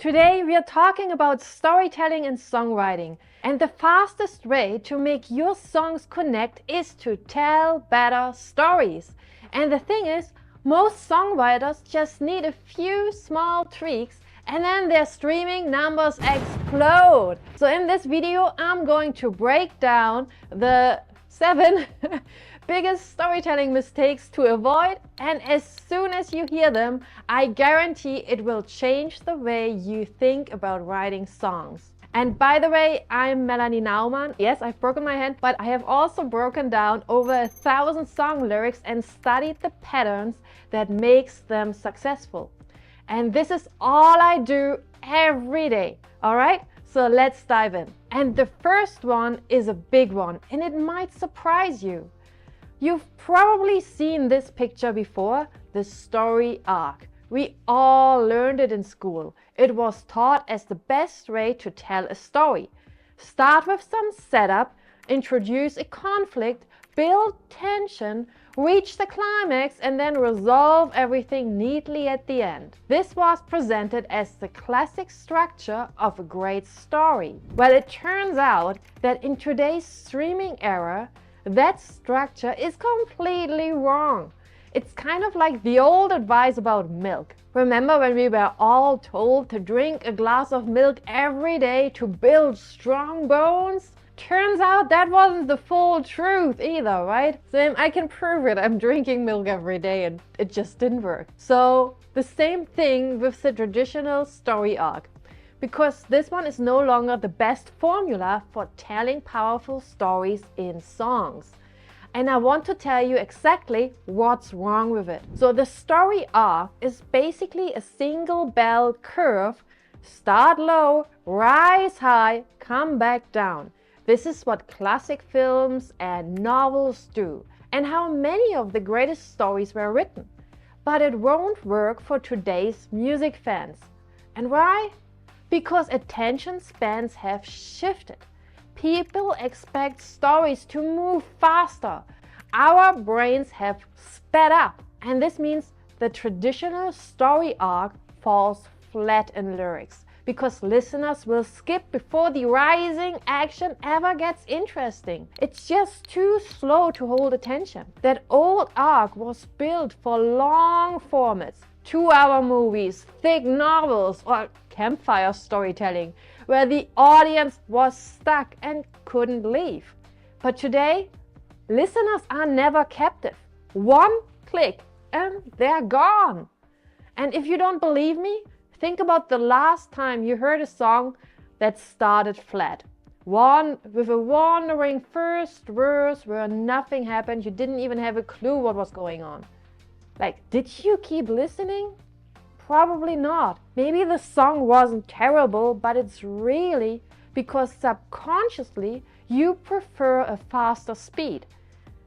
Today we are talking about storytelling and songwriting, and the fastest way to make your songs connect is to tell better stories. And the thing is, most songwriters just need a few small tweaks and then their streaming numbers explode. So in this video, I'm going to break down the 7 biggest storytelling mistakes to avoid, and as soon as you hear them, I guarantee it will change the way you think about writing songs. And by the way, I'm Melanie Naumann. Yes, I've broken my hand, but I have also broken down over 1,000 song lyrics and studied the patterns that makes them successful. And this is all I do every day, all right? So let's dive in. And the first one is a big one, and it might surprise you. You've probably seen this picture before, the story arc. We all learned it in school. It was taught as the best way to tell a story. Start with some setup, introduce a conflict, build tension, reach the climax, and then resolve everything neatly at the end. This was presented as the classic structure of a great story. Well, it turns out that in today's streaming era, that structure is completely wrong. It's kind of like the old advice about milk. Remember when we were all told to drink a glass of milk every day to build strong bones? Turns out that wasn't the full truth either, right? So I can prove it. I'm drinking milk every day and it just didn't work. So the same thing with the traditional story arc, because this one is no longer the best formula for telling powerful stories in songs. And I want to tell you exactly what's wrong with it. So the story arc is basically a single bell curve. Start low, rise high, come back down. This is what classic films and novels do, and how many of the greatest stories were written. But it won't work for today's music fans. And why? Because attention spans have shifted. People expect stories to move faster. Our brains have sped up, and this means the traditional story arc falls flat in lyrics, because listeners will skip before the rising action ever gets interesting. It's just too slow to hold attention. That old arc was built for long formats, 2-hour movies, thick novels, or campfire storytelling, where the audience was stuck and couldn't leave. But today, listeners are never captive. One click and they're gone. And if you don't believe me, think about the last time you heard a song that started flat. One with a wandering first verse where nothing happened, you didn't even have a clue what was going on. Like, did you keep listening? Probably not. Maybe the song wasn't terrible, but it's really because subconsciously you prefer a faster speed.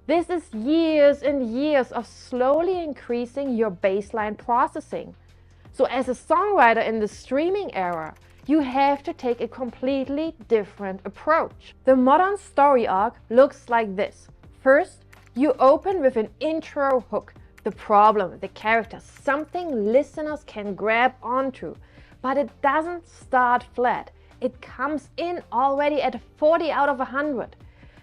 This is years and years of slowly increasing your baseline processing. So as a songwriter in the streaming era, you have to take a completely different approach. The modern story arc looks like this. First, you open with an intro hook. The problem, the character, something listeners can grab onto. But it doesn't start flat. It comes in already at 40 out of 100.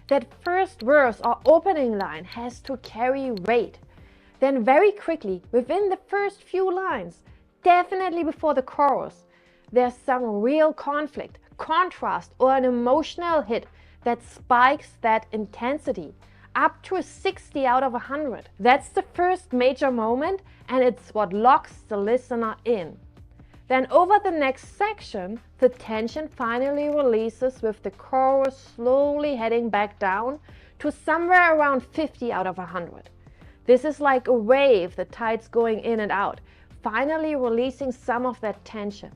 That first verse or opening line has to carry weight. Then very quickly, within the first few lines, definitely before the chorus, there's some real conflict, contrast, or an emotional hit that spikes that intensity up to a 60 out of 100. That's the first major moment, and it's what locks the listener in. Then over the next section, the tension finally releases with the chorus slowly heading back down to somewhere around 50 out of 100. This is like a wave, the tides going in and out, finally releasing some of that tension.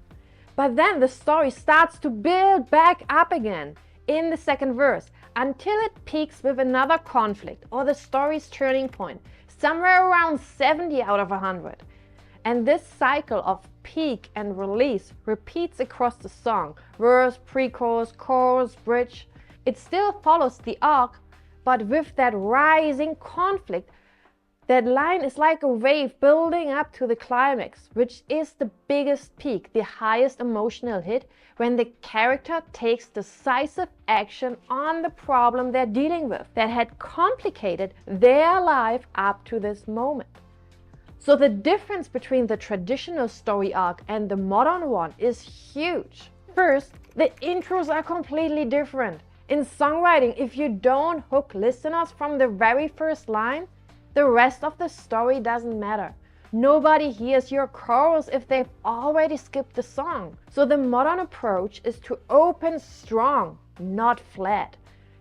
But then the story starts to build back up again in the second verse until it peaks with another conflict or the story's turning point, somewhere around 70 out of 100. And this cycle of peak and release repeats across the song, verse, pre-chorus, chorus, bridge. It still follows the arc, but with that rising conflict That line is like a wave building up to the climax, which is the biggest peak, the highest emotional hit, when the character takes decisive action on the problem they're dealing with that had complicated their life up to this moment. So the difference between the traditional story arc and the modern one is huge. First, the intros are completely different. In songwriting, if you don't hook listeners from the very first line, the rest of the story doesn't matter. Nobody hears your chorus if they've already skipped the song. So the modern approach is to open strong, not flat.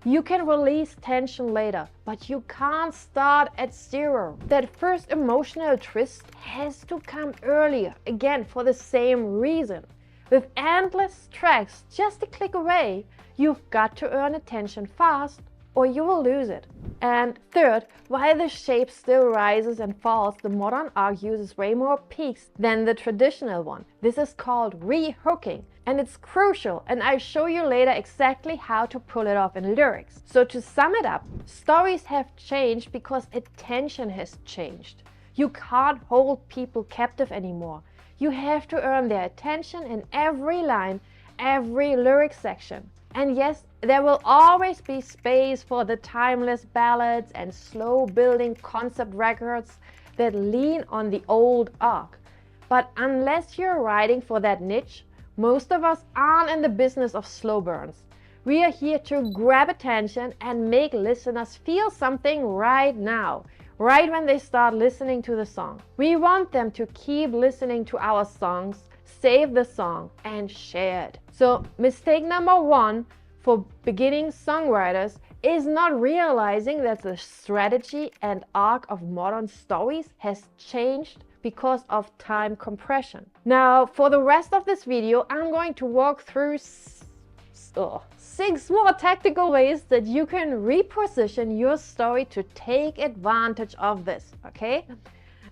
You can release tension later, but you can't start at zero. That first emotional twist has to come earlier, again for the same reason. With endless tracks just a click away, you've got to earn attention fast or you will lose it. And third, while the shape still rises and falls, the modern arc uses way more peaks than the traditional one. This is called rehooking, and it's crucial, and I'll show you later exactly how to pull it off in lyrics. So to sum it up, stories have changed because attention has changed. You can't hold people captive anymore. You have to earn their attention in every line, every lyric section. And yes, there will always be space for the timeless ballads and slow building concept records that lean on the old arc. But unless you're writing for that niche, most of us aren't in the business of slow burns. We are here to grab attention and make listeners feel something right now, right when they start listening to the song. We want them to keep listening to our songs, save the song, and share it. So mistake number one for beginning songwriters is not realizing that the strategy and arc of modern stories has changed because of time compression. Now, for the rest of this video, I'm going to walk through 6 more tactical ways that you can reposition your story to take advantage of this, okay?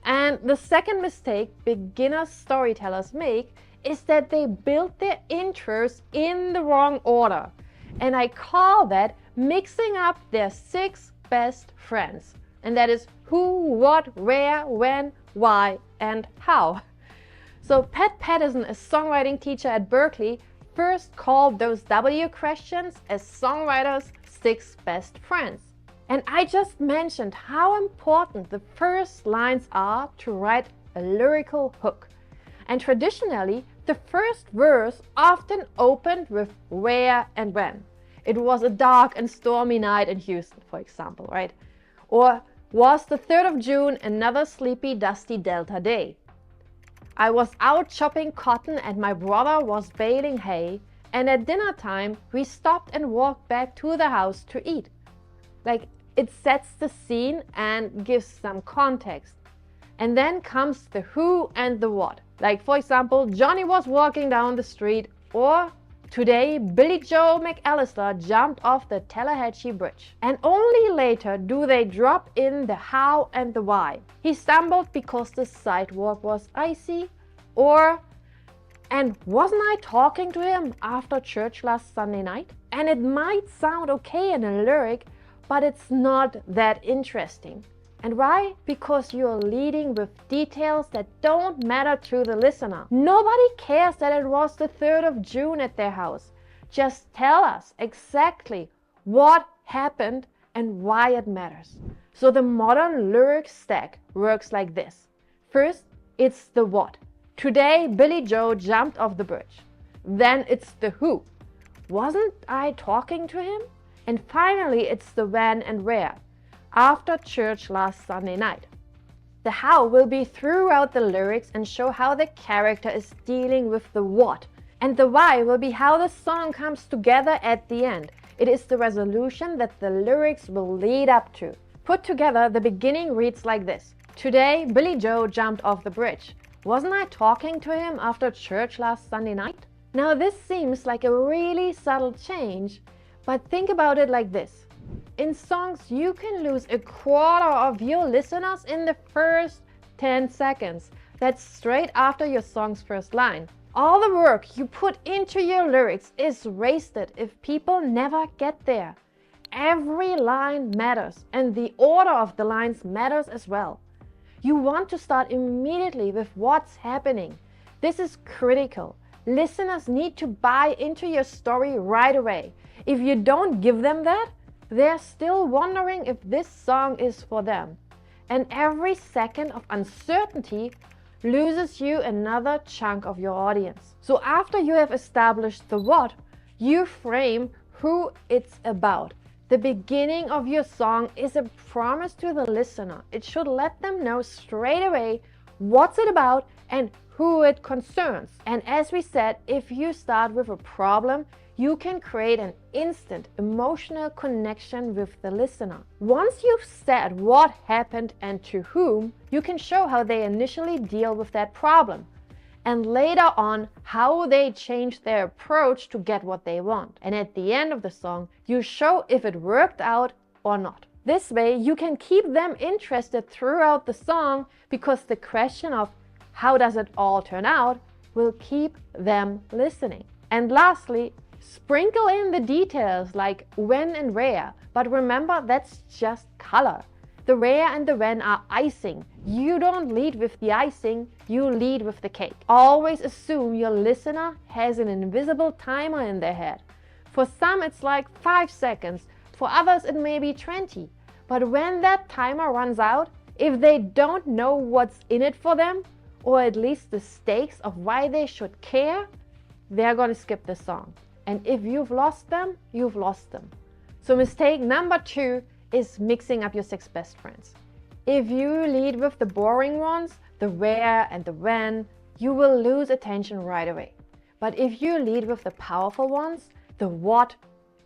And the second mistake beginner storytellers make is that they build their intros in the wrong order. And I call that mixing up their 6 best friends. And that is who, what, where, when, why, and how. So Pat Patterson, a songwriting teacher at Berklee, first called those W questions as songwriters' 6 best friends. And I just mentioned how important the first lines are to write a lyrical hook. And traditionally, the first verse often opened with where and when. It was a dark and stormy night in Houston, for example, right? Or was the 3rd of June another sleepy, dusty Delta day? I was out chopping cotton and my brother was baling hay, and at dinner time we stopped and walked back to the house to eat. Like, it sets the scene and gives some context. And then comes the who and the what. Like, for example, Johnny was walking down the street, or today Billy Joe McAllister jumped off the Tallahatchie Bridge. And only later do they drop in the how and the why. He stumbled because the sidewalk was icy, or and wasn't I talking to him after church last Sunday night? And it might sound okay in a lyric, but it's not that interesting. And why? Because you're leading with details that don't matter to the listener. Nobody cares that it was the 3rd of June at their house. Just tell us exactly what happened and why it matters. So the modern lyric stack works like this. First, it's the what. Today, Billy Joe jumped off the bridge. Then it's the who. Wasn't I talking to him? And finally, it's the when and where. After church last Sunday night. The how will be throughout the lyrics and show how the character is dealing with the what. And the why will be how the song comes together at the end. It is the resolution that the lyrics will lead up to. Put together, the beginning reads like this. Today, Billy Joe jumped off the bridge. Wasn't I talking to him after church last Sunday night? Now this seems like a really subtle change, but think about it like this. In songs, you can lose a quarter of your listeners in the first 10 seconds. That's straight after your song's first line. All the work you put into your lyrics is wasted if people never get there. Every line matters, and the order of the lines matters as well. You want to start immediately with what's happening. This is critical. Listeners need to buy into your story right away. If you don't give them that, they're still wondering if this song is for them. And every second of uncertainty loses you another chunk of your audience. So after you have established the what, you frame who it's about. The beginning of your song is a promise to the listener. It should let them know straight away what's it about and who it concerns. And as we said, if you start with a problem, you can create an instant emotional connection with the listener. Once you've said what happened and to whom, you can show how they initially deal with that problem, and later on how they change their approach to get what they want. And at the end of the song, you show if it worked out or not. This way, you can keep them interested throughout the song, because the question of how does it all turn out will keep them listening. And lastly, sprinkle in the details like when and where, but remember that's just color. The where and the when are icing. You don't lead with the icing, you lead with the cake. Always assume your listener has an invisible timer in their head. For some it's like 5 seconds, for others it may be 20. But when that timer runs out, if they don't know what's in it for them, or at least the stakes of why they should care, they're going to skip the song. And if you've lost them, you've lost them. So mistake number 2 is mixing up your 6 best friends. If you lead with the boring ones, the where and the when, you will lose attention right away. But if you lead with the powerful ones, the what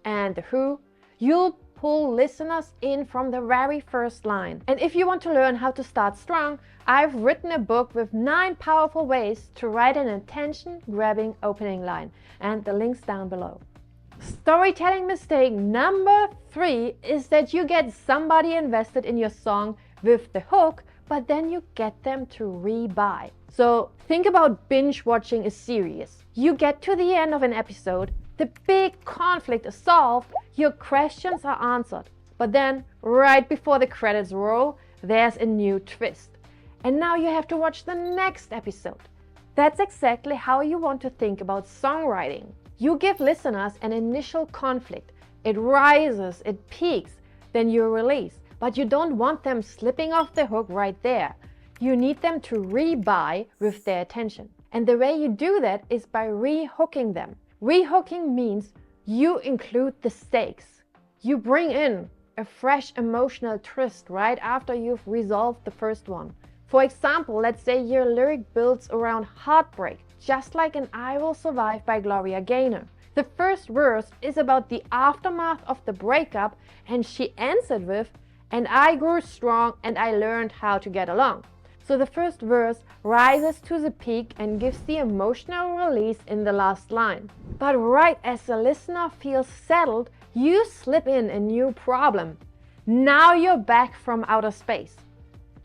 and the who, you'll pull listeners in from the very first line. And if you want to learn how to start strong, I've written a book with 9 powerful ways to write an attention-grabbing opening line, and the link's down below. Storytelling mistake number 3 is that you get somebody invested in your song with the hook, but then you get them to rebuy. So think about binge watching a series. You get to the end of an episode, the big conflict is solved, your questions are answered. But then, right before the credits roll, there's a new twist. And now you have to watch the next episode. That's exactly how you want to think about songwriting. You give listeners an initial conflict. It rises, it peaks, then you release. But you don't want them slipping off the hook right there. You need them to rebuy with their attention. And the way you do that is by rehooking them. Rehooking means you include the stakes. You bring in a fresh emotional twist right after you've resolved the first one. For example, let's say your lyric builds around heartbreak, just like in I Will Survive by Gloria Gaynor. The first verse is about the aftermath of the breakup, and she ends it with, and I grew strong and I learned how to get along. So the first verse rises to the peak and gives the emotional release in the last line. But right as the listener feels settled, you slip in a new problem. Now you're back from outer space.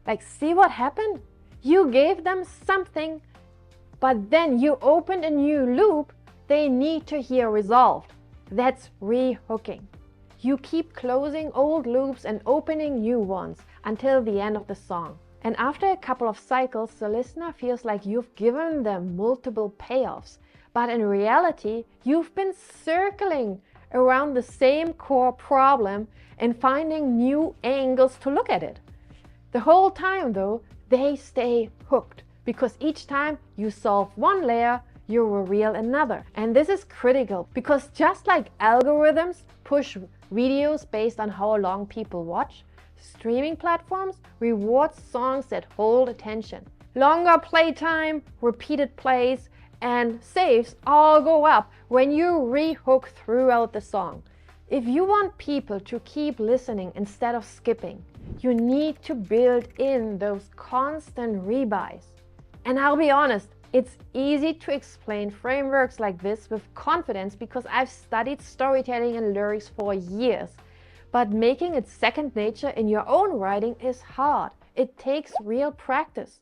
Like, see what happened? You gave them something, but then you opened a new loop they need to hear resolved. That's rehooking. You keep closing old loops and opening new ones until the end of the song. And after a couple of cycles, the listener feels like you've given them multiple payoffs. But in reality, you've been circling around the same core problem and finding new angles to look at it. The whole time, though, they stay hooked, because each time you solve one layer, you reveal another. And this is critical, because just like algorithms push videos based on how long people watch, streaming platforms reward songs that hold attention. Longer playtime, repeated plays, and saves all go up when you rehook throughout the song. If you want people to keep listening instead of skipping, you need to build in those constant rebuys. And I'll be honest, it's easy to explain frameworks like this with confidence because I've studied storytelling and lyrics for years. But making it second nature in your own writing is hard. It takes real practice.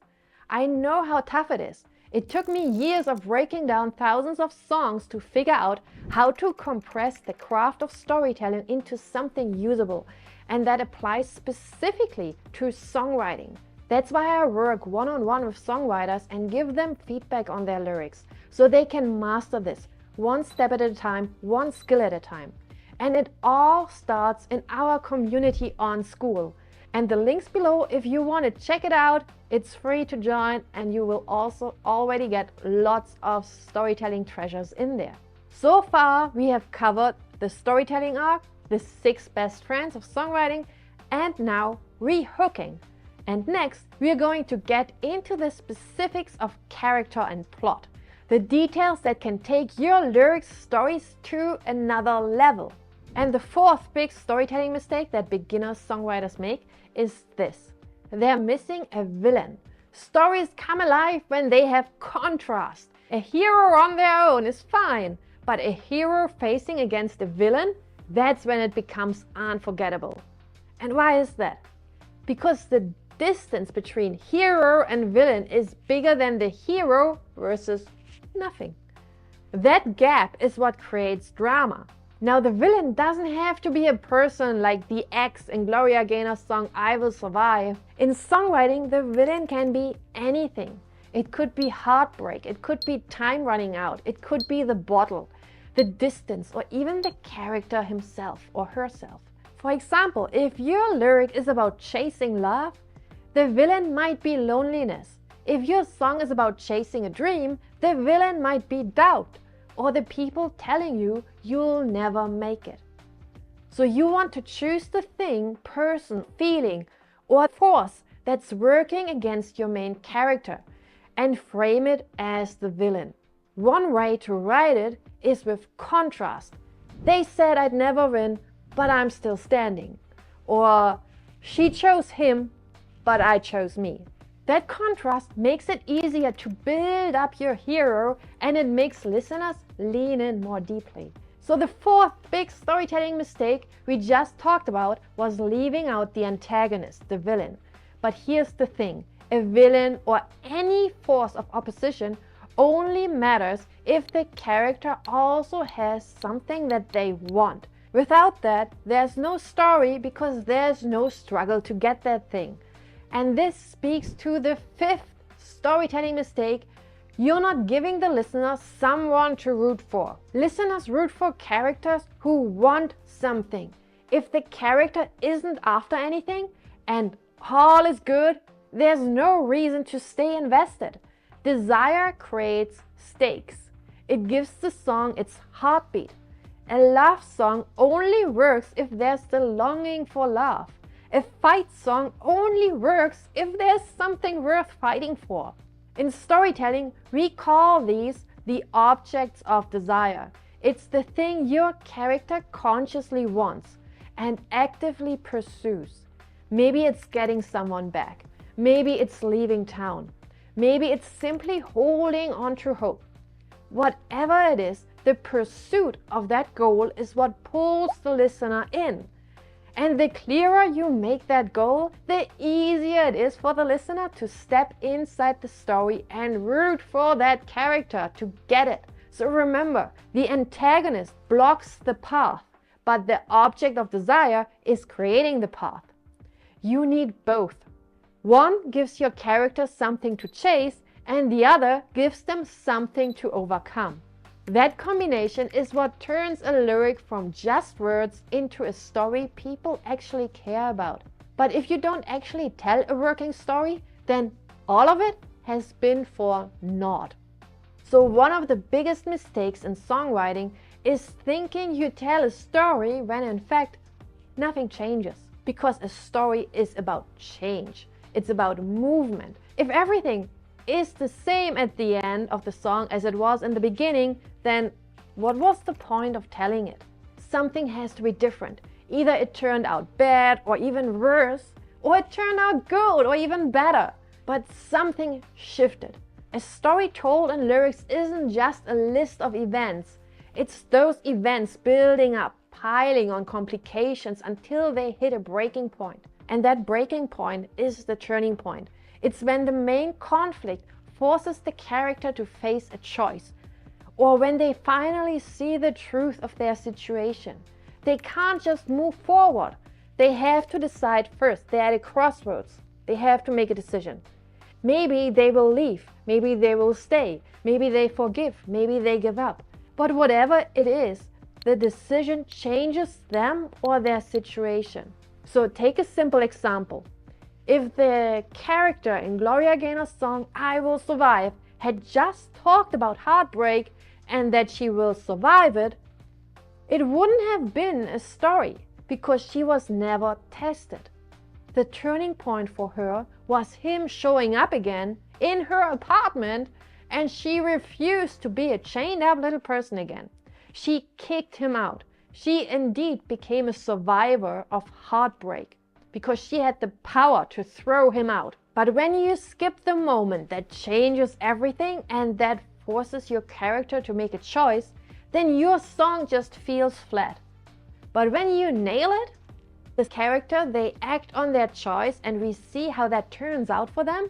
I know how tough it is. It took me years of breaking down thousands of songs to figure out how to compress the craft of storytelling into something usable. And that applies specifically to songwriting. That's why I work one-on-one with songwriters and give them feedback on their lyrics, so they can master this one step at a time, one skill at a time. And it all starts in our community on School. And the link's below if you want to check it out. It's free to join, and you will also already get lots of storytelling treasures in there. So far, we have covered the storytelling arc, the 6 best friends of songwriting, and now rehooking. And next, we are going to get into the specifics of character and plot, the details that can take your lyrics stories to another level. And the 4th big storytelling mistake that beginner songwriters make is this: they're missing a villain. Stories come alive when they have contrast. A hero on their own is fine, but a hero facing against a villain, that's when it becomes unforgettable. And why is that? Because the distance between hero and villain is bigger than the hero versus nothing. That gap is what creates drama. Now, the villain doesn't have to be a person like the ex in Gloria Gaynor's song I Will Survive. In songwriting, the villain can be anything. It could be heartbreak, it could be time running out, it could be the bottle, the distance, or even the character himself or herself. For example, if your lyric is about chasing love, the villain might be loneliness. If your song is about chasing a dream, the villain might be doubt, or the people telling you you'll never make it. So you want to choose the thing, person, feeling, or force that's working against your main character and frame it as the villain. One way to write it is with contrast. They said I'd never win, but I'm still standing. Or she chose him, but I chose me. That contrast makes it easier to build up your hero, and it makes listeners lean in more deeply. So the 4th big storytelling mistake we just talked about was leaving out the antagonist, the villain. But here's the thing: a villain or any force of opposition only matters if the character also has something that they want. Without that, there's no story, because there's no struggle to get that thing. And this speaks to the 5th storytelling mistake: you're not giving the listener someone to root for. Listeners root for characters who want something. If the character isn't after anything and all is good, there's no reason to stay invested. Desire creates stakes. It gives the song its heartbeat. A love song only works if there's the longing for love. A fight song only works if there's something worth fighting for. In storytelling, we call these the objects of desire. It's the thing your character consciously wants and actively pursues. Maybe it's getting someone back. Maybe it's leaving town. Maybe it's simply holding on to hope. Whatever it is, the pursuit of that goal is what pulls the listener in. And the clearer you make that goal, the easier it is for the listener to step inside the story and root for that character to get it. So remember, the antagonist blocks the path, but the object of desire is creating the path. You need both. One gives your character something to chase, and the other gives them something to overcome. That combination is what turns a lyric from just words into a story people actually care about. But if you don't actually tell a working story, then all of it has been for naught. So one of the biggest mistakes in songwriting is thinking you tell a story when in fact nothing changes. Because a story is about change. It's about movement. If everything is the same at the end of the song as it was in the beginning, then what was the point of telling it? Something has to be different. Either it turned out bad or even worse, or it turned out good or even better. But something shifted. A story told in lyrics isn't just a list of events. It's those events building up, piling on complications until they hit a breaking point. And that breaking point is the turning point. It's when the main conflict forces the character to face a choice, or when they finally see the truth of their situation. They can't just move forward. They have to decide first. They're at a crossroads. They have to make a decision. Maybe they will leave, maybe they will stay, maybe they forgive, maybe they give up. But whatever it is, the decision changes them or their situation. So take a simple example. If the character in Gloria Gaynor's song I Will Survive had just talked about heartbreak and that she will survive it, it wouldn't have been a story because she was never tested. The turning point for her was him showing up again in her apartment, and she refused to be a chained up little person again. She kicked him out. She indeed became a survivor of heartbreak because she had the power to throw him out. But when you skip the moment that changes everything and that forces your character to make a choice, then your song just feels flat. But when you nail it, the character, they act on their choice and we see how that turns out for them,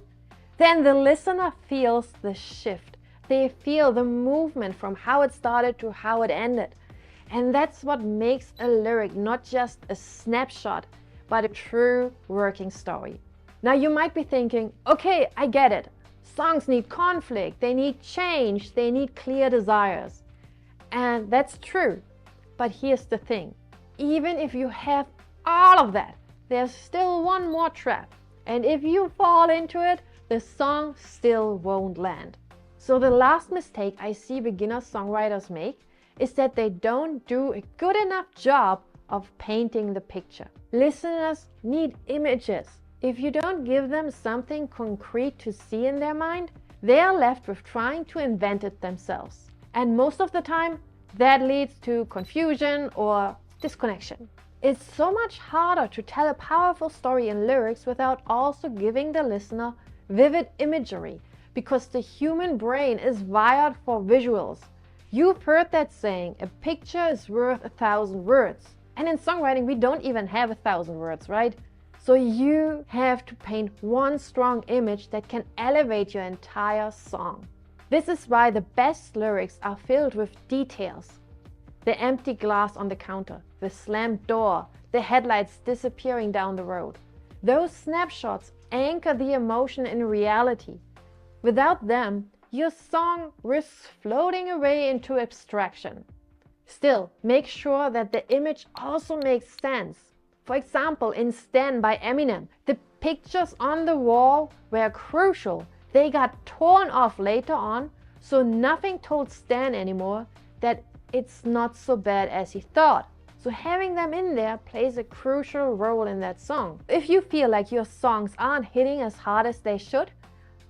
then the listener feels the shift. They feel the movement from how it started to how it ended. And that's what makes a lyric not just a snapshot, but a true working story. Now you might be thinking, okay, I get it. Songs need conflict, they need change, they need clear desires. And that's true. But here's the thing. Even if you have all of that, there's still one more trap. And if you fall into it, the song still won't land. So the last mistake I see beginner songwriters make is that they don't do a good enough job of painting the picture. Listeners need images. If you don't give them something concrete to see in their mind, they are left with trying to invent it themselves. And most of the time, that leads to confusion or disconnection. It's so much harder to tell a powerful story in lyrics without also giving the listener vivid imagery, because the human brain is wired for visuals. You've heard that saying, a picture is worth 1,000 words. And in songwriting, we don't even have 1,000 words, right? So you have to paint one strong image that can elevate your entire song. This is why the best lyrics are filled with details. The empty glass on the counter, the slammed door, the headlights disappearing down the road. Those snapshots anchor the emotion in reality. Without them, your song risks floating away into abstraction. Still, make sure that the image also makes sense. For example, in Stan by Eminem, the pictures on the wall were crucial. They got torn off later on, so nothing told Stan anymore that it's not so bad as he thought. So having them in there plays a crucial role in that song. If you feel like your songs aren't hitting as hard as they should,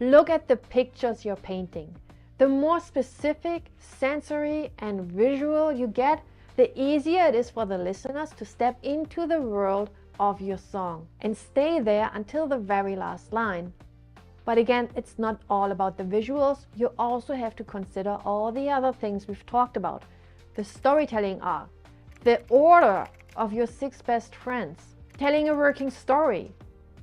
look at the pictures you're painting. The more specific, sensory, and visual you get, the easier it is for the listeners to step into the world of your song and stay there until the very last line. But again, it's not all about the visuals. You also have to consider all the other things we've talked about. The storytelling arc, the order of your 6 best friends, telling a working story,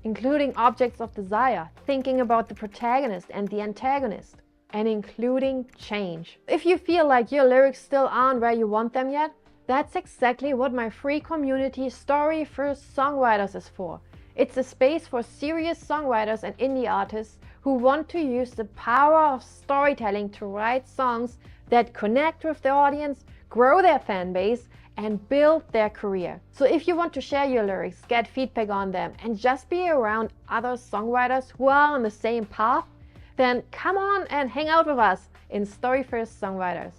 including objects of desire, thinking about the protagonist and the antagonist, and including change. If you feel like your lyrics still aren't where you want them yet, that's exactly what my free community Story First Songwriters is for. It's a space for serious songwriters and indie artists who want to use the power of storytelling to write songs that connect with the audience, grow their fan base, and build their career. So if you want to share your lyrics, get feedback on them, and just be around other songwriters who are on the same path, then come on and hang out with us in Story First Songwriters.